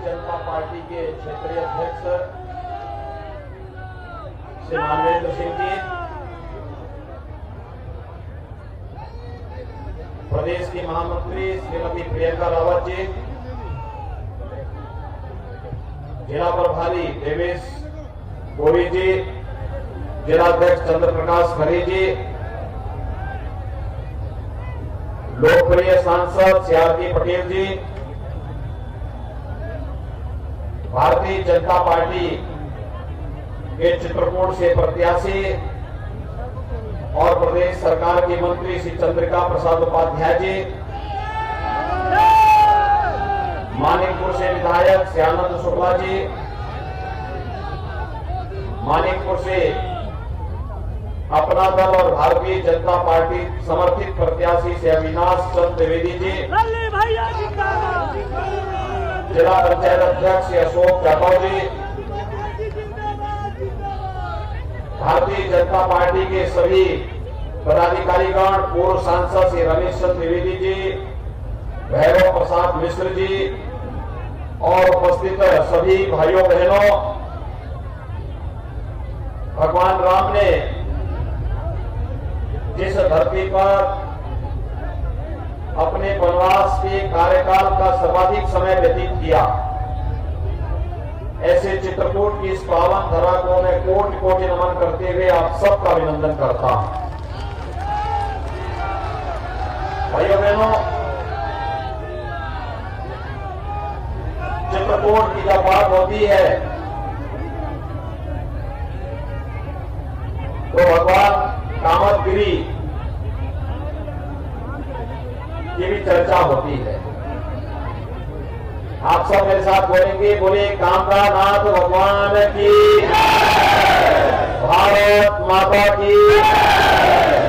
जनता party के क्षेत्रीय अध्यक्ष श्री मानवेंद्र सिंह जी, प्रदेश की महामंत्री श्रीमती प्रियंका रावत जी, जिला प्रभारी देवेश गोरी जी, जिलाध्यक्ष चंद्र प्रकाश खरे जी, लोकप्रिय सांसद सीआरपी पटेल जी, भारतीय जनता पार्टी के चित्रकूट से प्रत्याशी और प्रदेश सरकार के मंत्री श्री चंद्रिका प्रसाद उपाध्याय जी, मानिकपुर से विधायक श्री आनंद शुक्ला जी, मानिकपुर से अपना दल और भारतीय जनता पार्टी समर्थित प्रत्याशी से अविनाश चंद्र द्विवेदी जी, जिला पंचायत अध्यक्ष श्री अशोक यादव जी, भारतीय जनता पार्टी के सभी पदाधिकारीगण, पूर्व सांसद श्री रमेश चंद्र द्विवेदी जी, भैरव प्रसाद मिश्र जी और उपस्थित सभी भाइयों बहनों, भगवान राम ने जिस धरती पर अपने वनवास के कार्यकाल का सर्वाधिक समय व्यतीत किया, ऐसे चित्रकूट की इस पावन धरा को मैं कोटि कोटि नमन करते हुए आप सबका अभिनंदन करता हूं। भाइयों बहनों, चित्रकूट की जब बात होती है तो भगवान कामतगिरी की भी चर्चा होती है। आप सब मेरे साथ बोलेंगे, बोले कामका नाथ भगवान की, भारत माता की,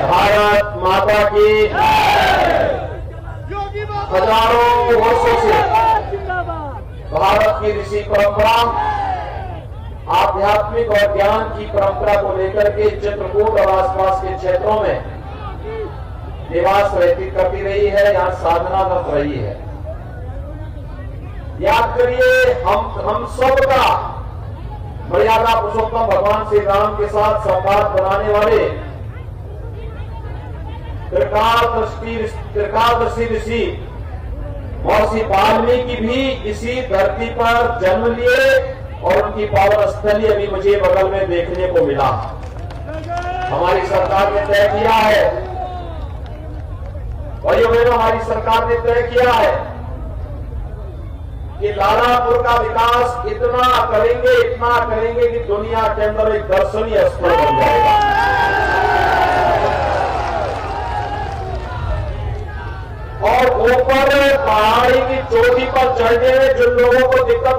भारत माता की। हजारों वर्षों से भारत की ऋषि परंपरा, आध्यात्मिक और ज्ञान की परंपरा को लेकर के चित्रकूट और आसपास के क्षेत्रों में निवास व्यतीत करती रही है, यहाँ साधनारत रही है। याद करिए, हम सबका मर्यादा पुरुषोत्तम भगवान श्री राम के साथ संवाद बनाने वाले त्रिकालदर्शी ऋषि महर्षि वाल्मीकि भी इसी धरती पर जन्म लिए और उनकी पावन स्थली अभी मुझे बगल में देखने को मिला। हमारी सरकार ने तय किया है, भाइयों बहनों, हमारी सरकार ने तय किया है कि लालापुर का विकास इतना करेंगे कि दुनिया के अंदर एक दर्शनीय स्थल बन जाएगा। और ऊपर पहाड़ी की चोटी पर चढ़ने में जिन लोगों को दिक्कत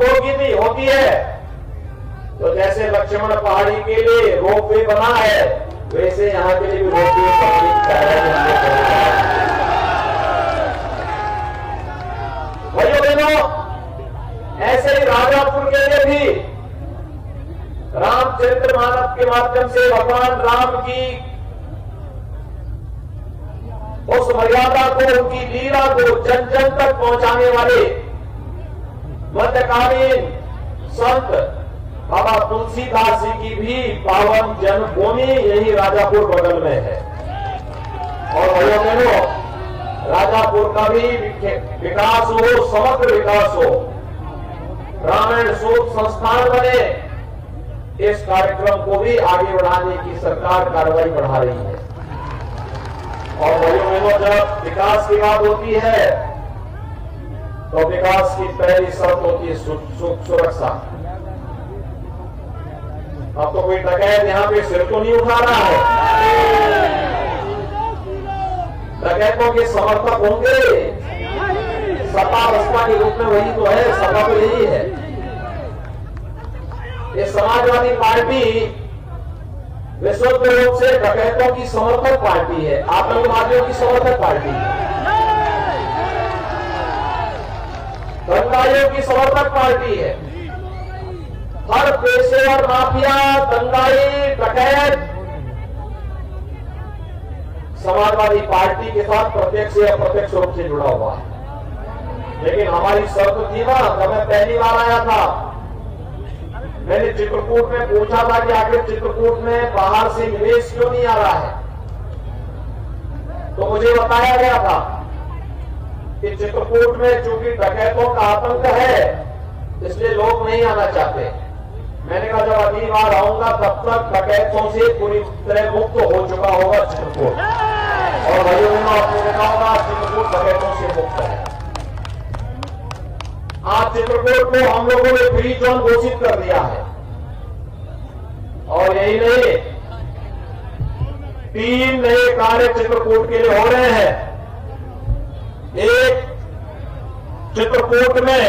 होती है, तो जैसे लक्ष्मण पहाड़ी के लिए रोपवे बना है, वैसे यहाँ के लिए भी रोपवे भाइयों बहनों, ऐसे ही राजापुर के लिए भी रामचरितमानस के माध्यम से भगवान राम की उस मर्यादा को, उनकी लीला को जन जन तक पहुंचाने वाले मध्यकालीन संत बाबा तुलसीदास जी की भी पावन जन्मभूमि यही राजापुर बगल में है। और भाइयों बहनों, राजापुर का भी विकास हो, समग्र विकास हो, ग्रामीण शोध संस्थान बने, इस कार्यक्रम को भी आगे बढ़ाने की सरकार कार्रवाई बढ़ा रही है। और भाइयों बहनों, जब विकास की बात होती है तो विकास की पहली शर्त होती है सुरक्षा। अब तो कोई डकैत यहाँ पे सिर तो नहीं उठा रहा है, डकैतों के समर्थक होंगे, सपा बसपा के रूप में वही तो है, सपा तो यही है। ये समाजवादी पार्टी विशुद्ध रूप से डकैतों की समर्थक पार्टी है, आतंकवादियों की समर्थक पार्टी है, दंगाइयों की समर्थक पार्टी है। हर पेशेवर माफिया, दंगाई, डकैत समाजवादी पार्टी के साथ प्रत्यक्ष या अप्रत्यक्ष रूप से जुड़ा हुआ है। लेकिन हमारी शर्त थी ना, जब मैं पहली बार आया था मैंने चित्रकूट में पूछा था कि आखिर चित्रकूट में बाहर से निवेश क्यों नहीं आ रहा है, तो मुझे बताया गया था कि चित्रकूट में चूंकि डकैतों का आतंक है इसलिए लोग नहीं आना चाहते। मैंने कहा जब अगली बार आऊंगा तब तक डकैतों से पूरी तरह मुक्त हो चुका होगा चित्रकूट, और भाइयों बहनों आपने देखा होगा चित्रकूट डकैतों से मुक्त है। आज चित्रकूट को हम लोगों ने फ्री जोन घोषित कर दिया है, और यही नहीं 3 नए कार्य चित्रकूट के लिए हो रहे हैं। एक, चित्रकूट में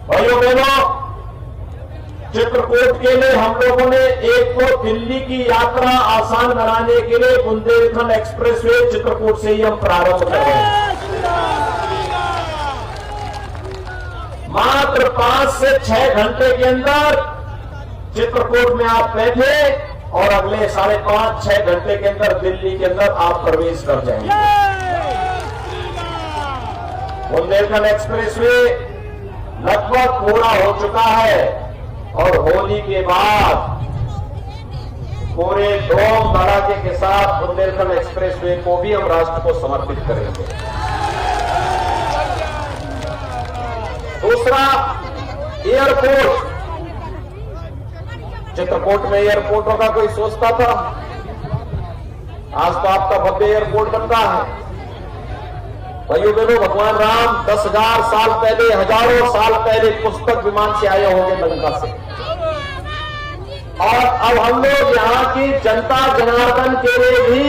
भाइयों बहनों चित्रकूट के लिए हम लोगों ने एक तो दिल्ली की यात्रा आसान बनाने के लिए बुंदेलखंड एक्सप्रेसवे चित्रकूट से ही हम प्रारंभ कर रहे हैं। मात्र 5 से 6 घंटे के अंदर चित्रकूट में आप बैठे और अगले 5.5-6 घंटे के अंदर दिल्ली के अंदर आप प्रवेश कर जाएंगे। बुंदेलखंड एक्सप्रेसवे लगभग पूरा हो चुका है और होली के बाद पूरे धूम धड़ाके के साथ बुंदेलखंड एक्सप्रेसवे को भी हम राष्ट्र को समर्पित करेंगे। दूसरा, एयरपोर्ट। चित्रकूट में एयरपोर्टों का कोई सोचता था? आज तो आपका भव्य एयरपोर्ट बन रहा है। भाइयों बहनों, भगवान राम 10,000 साल पहले, हजारों साल पहले पुस्तक विमान से आए होंगे लंका से, और अब हम लोग यहाँ की जनता जनार्दन के लिए भी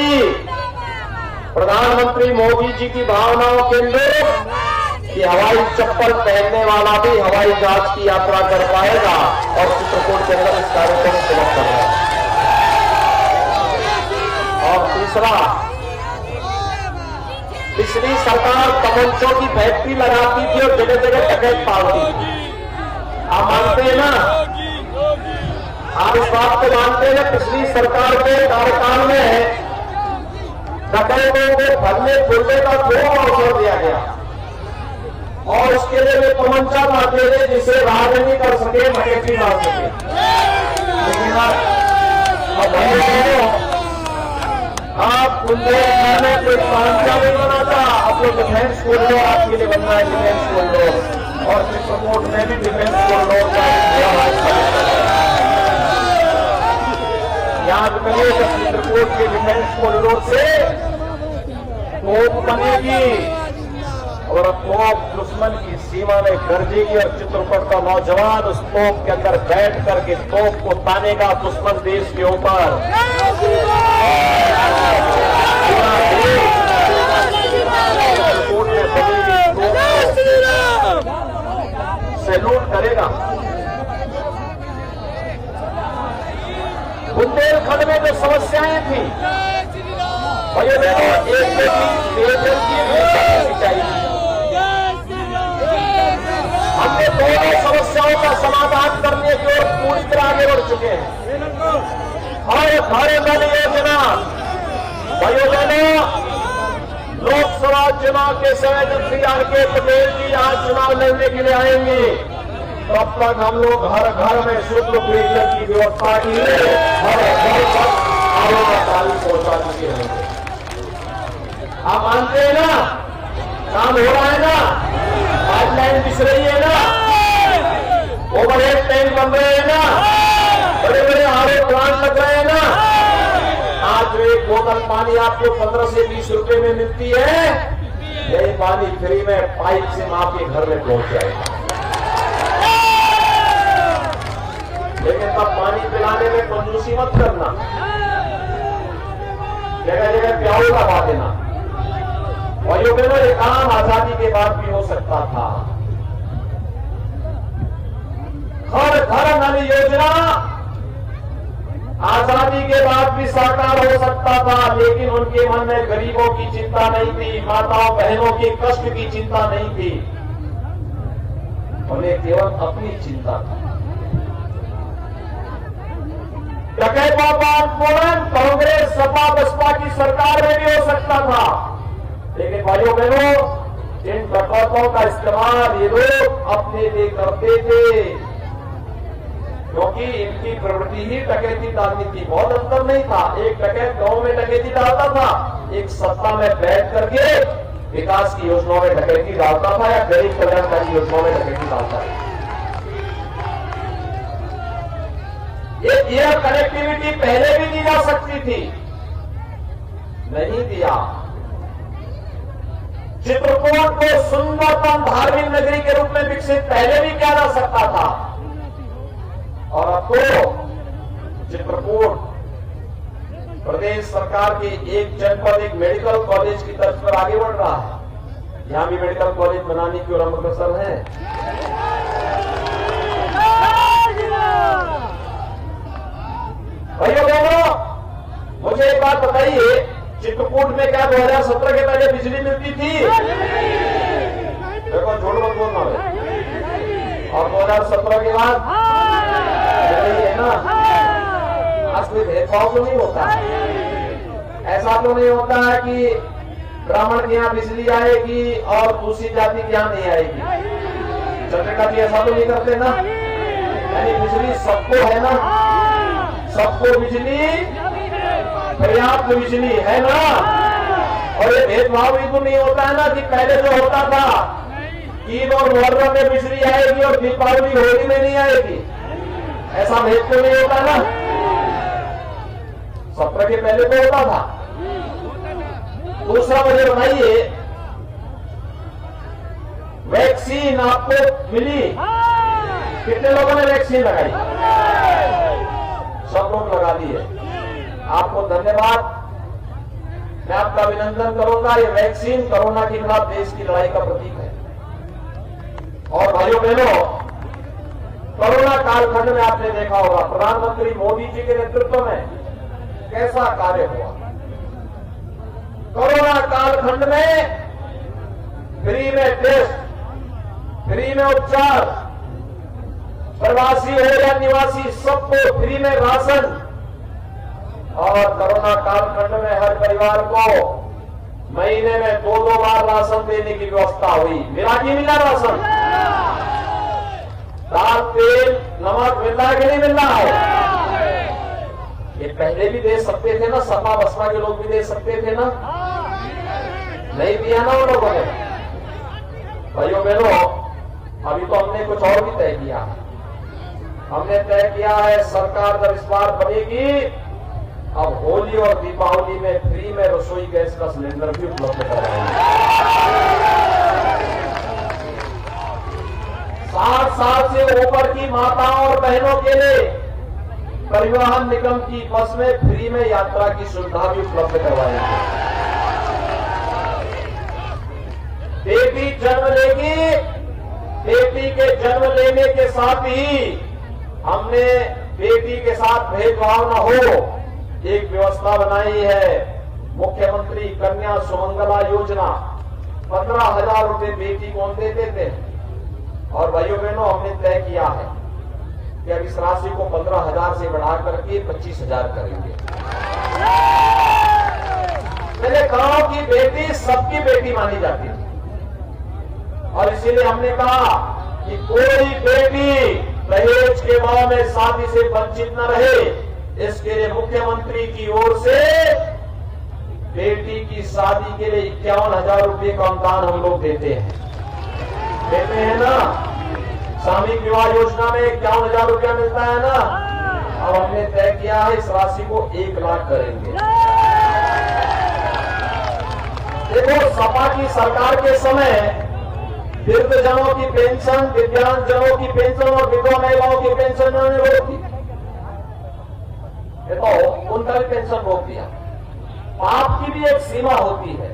प्रधानमंत्री मोदी जी की भावनाओं के अंदर कि हवाई चप्पल पहनने वाला भी हवाई जहाज की यात्रा कर पाएगा, और चित्रकूट के अंदर इस कार्यक्रम को शुरू कर रहे हैं। और तीसरा, पिछली सरकार तमंचों की फैक्ट्री लगाती थी और जगह जगह डकैत पालती थी। आप मानते हैं ना? आप इस बात को मानते हैं? पिछली सरकार के कार्यकाल में डकैतों को भरने फुलने का खूब अवसर दिया गया, और उसके लिए वे तमंचा लाते थे जिसे राज नहीं कर सके, डकैती मार सके। लेकिन आप बुंदेलखंड में कोई पांचा नहीं बना था, आप लोग डिफेंस कॉरिडोर आपके लिए बनना है, डिफेंस कॉरिडोर, और चित्रकूट में भी डिफेंस कॉरिडोर का याद करिए कि चित्रकूट के डिफेंस कॉरिडोर से तोप बनेगी और तोप दुश्मन की सीमा में गरजेगी, और चित्रकूट का नौजवान उस तोप के अंदर बैठ करके तोप को तानेगा दुश्मन देश के ऊपर। सैल्यूट करेगा। बुंदेलखंड में जो समस्याएं थी भाइयों बहनों, एक पेयजल की सिंचाई, हमने दोनों समस्याओं का समाधान करने की ओर पूरी तरह आगे बढ़ चुके हैं। हर घर नल योजना भाइयों बहनों, लोकसभा चुनाव के समय जब श्री आर.के. पटेल जी आज चुनाव लड़ने के लिए आएंगे तब तक हम लोग हर घर में शुद्ध पेयजल की व्यवस्था की हर घर तक पानी पहुंचा चुके हैं। आप मानते हैं ना? काम हो रहा है ना? पाइपलाइन बिछ रही है ना? ओवरहेड टैंक बन रहे हैं ना? बड़े बड़े आरओ प्लांट लग रहे हैं ना? आज जो एक बोतल पानी आपको 15 से 20 रुपए में मिलती है, यही पानी फ्री में पाइप से आपके घर में पहुंच जाएगा। लेकिन तब पानी पिलाने में कंजूसी मत करना, जगह जगह प्याऊ लगा देना। और ये काम आजादी के बाद भी हो सकता था। हर घर नल योजना आजादी के बाद भी साकार हो सकता था, लेकिन उनके मन में गरीबों की चिंता नहीं थी, माताओं बहनों के कष्ट की चिंता नहीं थी, उन्हें केवल अपनी चिंता थी। डकैतों का आंदोलन कांग्रेस सपा बसपा की सरकार में भी हो सकता था, लेकिन भाइयों बहनों इन डकैतों का इस्तेमाल ये लोग अपने लिए करते थे, क्योंकि इनकी प्रवृत्ति ही डकैती डालनी थी। बहुत अंतर नहीं था। एक डकैत गांव में डकैती डालता था, एक सत्ता में बैठ करके विकास की योजनाओं में डकैती डालता था या गरीब कल्याणकारी योजनाओं में डकैती डालता था। ये एयर कनेक्टिविटी पहले भी दी जा सकती थी, नहीं दिया। चित्रकूट को सुंदरतम धार्मिक नगरी के रूप में विकसित पहले भी किया जा सकता था, और अब तो चित्रकूट प्रदेश सरकार के एक जनपद एक मेडिकल कॉलेज की तर्ज पर आगे बढ़ रहा है। यहां भी मेडिकल कॉलेज बनाने की ओर हम अग्रसर हैं। भाइयों बहनों, मुझे एक बात बताइए, चित्रकूट में क्या 2017 के पहले बिजली मिलती थी? देखो, झूठ मत बोलना है। और 2017 के बाद नहीं है ना? आज कोई भेदभाव तो नहीं होता, ऐसा तो नहीं होता है कि ब्राह्मण के यहाँ बिजली आएगी और दूसरी जाति के यहाँ नहीं आएगी। चंद्रिका जी ऐसा तो नहीं करते ना? यानी बिजली सबको है ना, सबको बिजली, पर्याप्त बिजली है ना। और ये भेदभाव भी तो नहीं होता है ना कि पहले जो होता था ईद और मुहर्रम में बिजली आएगी और दीपावली होली में नहीं आएगी, ऐसा भेद तो नहीं होता ना? 17 के पहले तो होता था। दूसरा मुझे बताइए, वैक्सीन आपको मिली? कितने लोगों ने वैक्सीन लगाई? सब लोग लगा दी है। आपको धन्यवाद, मैं आपका अभिनंदन करूंगा। ये वैक्सीन कोरोना के खिलाफ देश की लड़ाई का प्रतीक है। और भाइयों बहनों, कोरोना कालखंड में आपने देखा होगा प्रधानमंत्री मोदी जी के नेतृत्व में कैसा कार्य हुआ। कोरोना कालखंड में फ्री में टेस्ट, फ्री में उपचार, प्रवासी हो या निवासी सबको फ्री में राशन, और कोरोना कालखंड में हर परिवार को महीने में 2-2 बार राशन देने की व्यवस्था हुई। मिला कि मिला राशन? दाल, तेल, नमक मिल रहा है कि नहीं मिल रहा है? ये पहले भी दे सकते थे ना, सपा बसपा के लोग भी दे सकते थे ना, नहीं दिया ना उन लोगों ने। भाइयों बहनों, अभी तो हमने कुछ और भी तय किया है। हमने तय किया है सरकार जब इस बार बनेगी, अब होली और दीपावली में फ्री में रसोई गैस का सिलेंडर भी उपलब्ध कराएंगे। 60 साल से ऊपर की माताओं और बहनों के लिए परिवहन निगम की बस में फ्री में यात्रा की सुविधा भी उपलब्ध करवाएंगे। बेटी जन्म लेगी, बेटी के जन्म लेने के साथ ही हमने बेटी के साथ भेदभाव न हो एक व्यवस्था बनाई है। मुख्यमंत्री कन्या सुमंगला योजना 15,000 रुपए बेटी को हम देते थे, और भाइयों बहनों हमने तय किया है कि अब इस राशि को 15,000 से बढ़ा करके 25,000 करेंगे। मैंने कहा कि बेटी सबकी बेटी मानी जाती है, और इसीलिए हमने कहा कि कोई बेटी दहेज के भाव में शादी से वंचित न रहे। इसके लिए मुख्यमंत्री की ओर से बेटी की शादी के लिए 51,000 रुपए का अनुदान हम लोग देते हैं ना। सामूहिक विवाह योजना में 51,000 रुपया मिलता है ना। अब हमने तय किया है इस राशि को 1 लाख करेंगे। देखो, सपा की सरकार के समय वृद्धजनों की पेंशन, दिव्यांगजनों की पेंशन और विधवा महिलाओं की पेंशन में रोक दी। देखो, उनका भी पेंशन रोक दिया। पाप की भी एक सीमा होती है।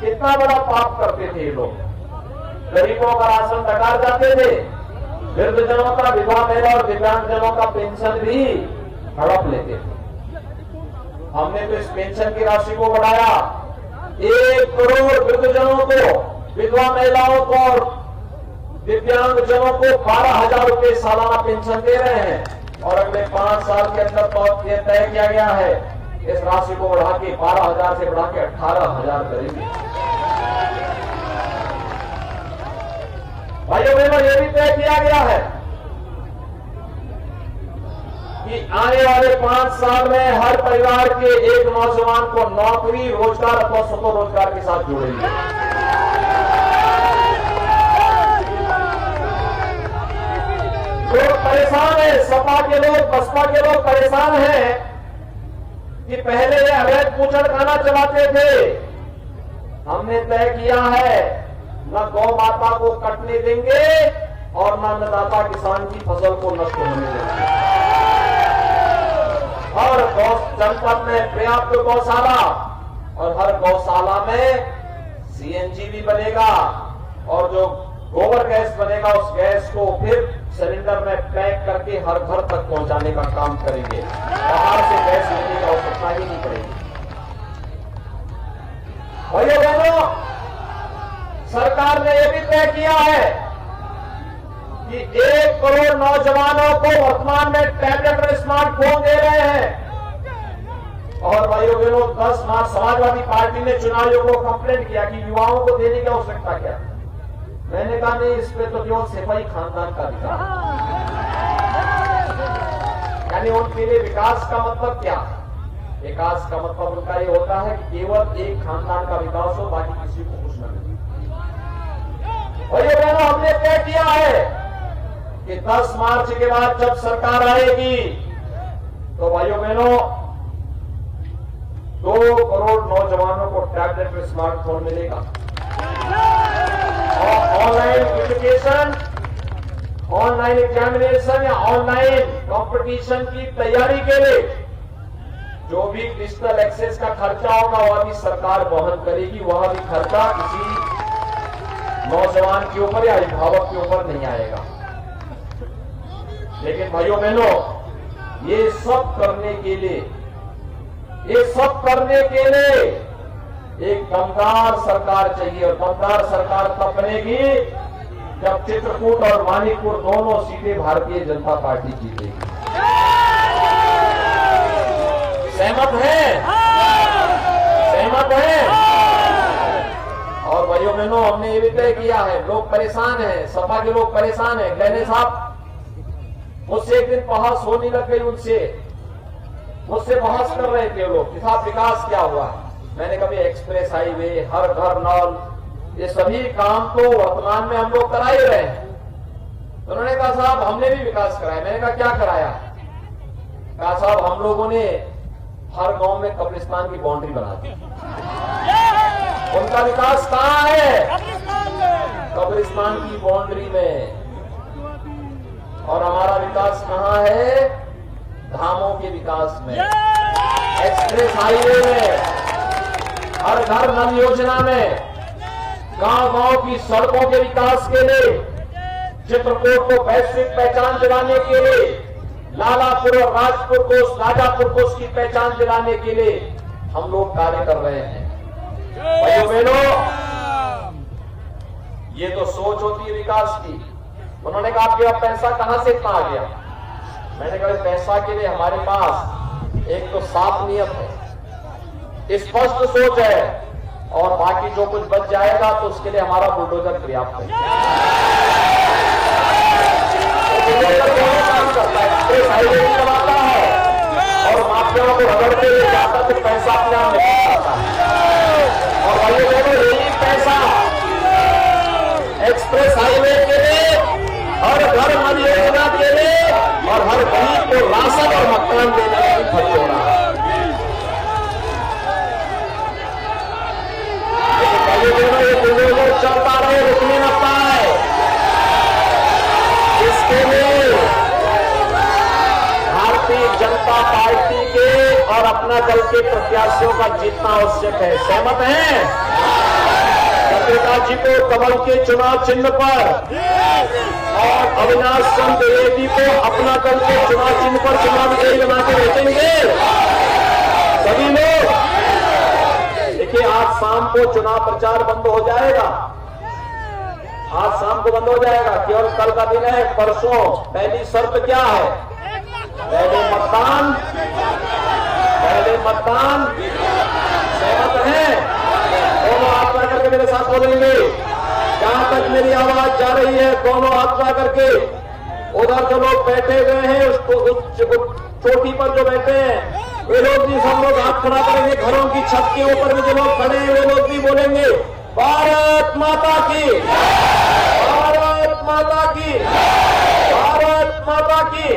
कितना बड़ा पाप करते थे ये लोग। गरीबों का राशन डकार जाते थे, वृद्धजनों का, विधवा महिला और दिव्यांगजनों का पेंशन भी हड़प लेते थे। हमने तो इस पेंशन की राशि को बढ़ाया। 1 करोड़ वृद्धजनों को, विधवा महिलाओं को और दिव्यांगजनों को 12,000 रुपए सालाना पेंशन दे रहे हैं, और अगले 5 साल के अंदर तो यह तय किया गया है इस राशि को बढ़ा के 12,000 से बढ़ा के 18,000 करेंगे। यह भी तय किया गया है कि आने वाले 5 साल में हर परिवार के एक नौजवान को नौकरी, रोजगार अथवा स्वतः रोजगार के साथ जोड़ेंगे। लोग परेशान है, सपा के लोग, बसपा के लोग परेशान हैं कि पहले ये अवैध बूचड़खाना चलाते थे। हमने तय किया है न गौ माता को कटने देंगे और न अन्नदाता किसान की फसल को नष्ट होने देंगे। हर जनपद में पर्याप्त गौशाला और हर गौशाला में सीएनजी भी बनेगा और जो गोबर गैस बनेगा उस गैस को फिर सिलेंडर में पैक करके हर घर तक पहुंचाने का काम करेंगे। बाहर से गैस लेने की आवश्यकता ही नहीं पड़ेगी। भाइयों बहनों, सरकार ने यह भी तय किया है कि 1 करोड़ नौजवानों को वर्तमान में टैबलेट और स्मार्टफोन दे रहे हैं। और भाइयों बहनों, 10 मार्च समाजवादी पार्टी ने चुनाव आयोग को कंप्लेंट किया कि युवाओं को देने की आवश्यकता क्या। मैंने कहा नहीं, इस पे तो केवल सिपाही खानदान का विकास, यानी उनके लिए विकास का मतलब क्या है? विकास का मतलब उनका ये होता है कि केवल एक खानदान का विकास हो, बाकी किसी को कुछ न मिले। भाइयों बहनों, हमने तय किया है कि 10 मार्च के बाद जब सरकार आएगी तो भाइयों बहनों 2 करोड़ नौजवानों को टैबलेट और स्मार्टफोन मिलेगा। और ऑनलाइन एजुकेशन, ऑनलाइन एग्जामिनेशन या ऑनलाइन कंपटीशन की तैयारी के लिए जो भी डिजिटल एक्सेस का खर्चा होगा वह भी सरकार वहन करेगी। वह भी खर्चा किसी नौजवान के ऊपर या अभिभावक के ऊपर नहीं आएगा। लेकिन भाइयों बहनों, ये सब करने के लिए एक दमदार सरकार चाहिए। और दमदार सरकार तब बनेगी जब चित्रकूट और मानिकपुर दोनों सीटें भारतीय जनता पार्टी जीतेगी। सहमत हैं? सहमत हैं? और भाइयों बहनों, हमने ये भी तय किया है, लोग परेशान हैं, सपा के लोग परेशान हैं। गहने साहब मुझसे एक दिन बहस होने लग गई, मुझसे बहस कर रहे थे लोग कि साहब विकास क्या हुआ है। मैंने कभी एक्सप्रेस हाईवे, हर घर नल, ये सभी काम तो वर्तमान में हम लोग करा ही रहे हैं। तो उन्होंने कहा साहब हमने भी विकास कराया। मैंने कहा क्या कराया? कहा साहब हम लोगों ने हर गांव में कब्रिस्तान की बाउंड्री बना दी। उनका विकास कहाँ है? कब्रिस्तान की बाउंड्री में। और हमारा विकास कहाँ है? धामों के विकास में, एक्सप्रेस हाईवे में, हर घर नल योजना में, गांव-गांव की सड़कों के विकास के लिए, चित्रकूट को वैश्विक पहचान दिलाने के लिए, लालापुर और राजापुर को उसकी पहचान दिलाने के लिए हम लोग कार्य कर रहे हैं। भाइयों बहनों, ये तो सोच होती है विकास की। उन्होंने कहा आपके पास पैसा कहां से इतना आ गया? मैंने कहा पैसा के लिए हमारे पास एक तो साफ नियत है, स्पष्ट सोच है, और बाकी जो कुछ बच जाएगा तो उसके लिए हमारा बुलडोजर पर्याप्त है। काम करता है, हाईवे चलाता है और माफियाओं को रगड़ते हुए जाता तो पैसा अपने आप निकल जाता है। और भाइयों बहनों, यही पैसा एक्सप्रेस हाईवे के लिए, हर घर नल योजना के लिए और हर गरीब को राशन और मकान देने के लिए खर्च हो रहा है। ये बुलडोजर चलता रहे, रुकने न पाए, इसके लिए भारतीय जनता पार्टी के और अपना दल के प्रत्याशियों का जीतना आवश्यक है। सहमत हैं? चंद्रिका जी को कमल के चुनाव चिन्ह पर और अविनाश चंद्र द्विवेदी को अपना दल के चुनाव चिन्ह पर चुनाव विजयी बना के भेजेंगे सभी लोग। देखिए, आज शाम को चुनाव प्रचार बंद हो जाएगा। आज शाम को बंद हो जाएगा, केवल कल का दिन है। परसों पहली शर्त क्या है? पहले मतदान। सहमत हैं? दोनों हाथ करके मेरे साथ बोलेंगे। जहां तक मेरी आवाज जा रही है, दोनों हाथ उठा करके, उधर जो लोग बैठे हुए हैं उस चोटी पर जो बैठे हैं, वे लोग भी, सब लोग हाथ खड़ा करेंगे। घरों की छत के ऊपर भी जो लोग खड़े हैं वे लोग भी बोलेंगे भारत माता की, भारत माता की, भारत माता की।